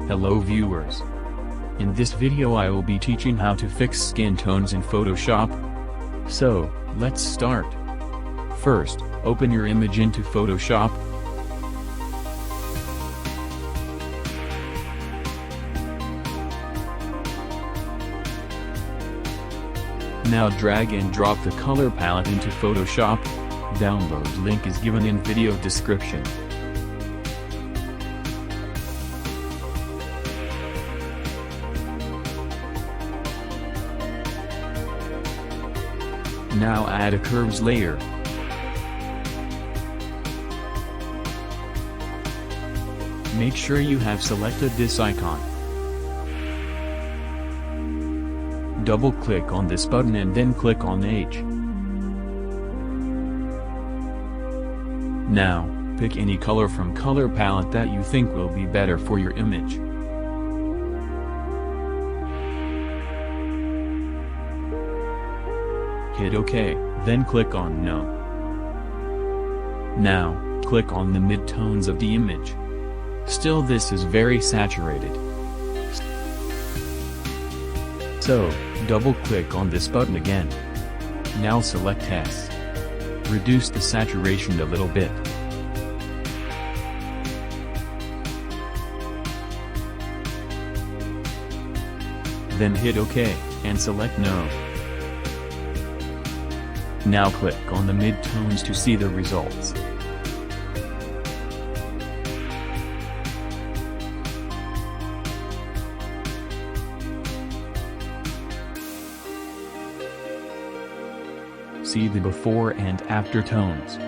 Hello viewers. In this video I will be teaching how to fix skin tones in Photoshop. So, let's start. First, open your image into Photoshop. Now drag and drop the color palette into Photoshop. Download link is given in video description. Now add a curves layer. Make sure you have selected this icon. Double-click on this button and then click on H. Now, pick any color from color palette that you think will be better for your image. Hit OK, then click on No. Now, click on the mid-tones of the image. Still this is very saturated. So, double-click on this button again. Now select S. Reduce the saturation a little bit. Then hit OK, and select No. Now click on the mid-tones to see the results. See the before and after tones.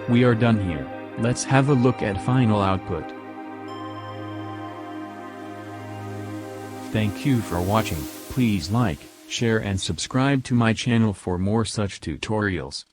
We are done here. Let's have a look at final output. Thank you for watching. Please like, share and subscribe to my channel for more such tutorials.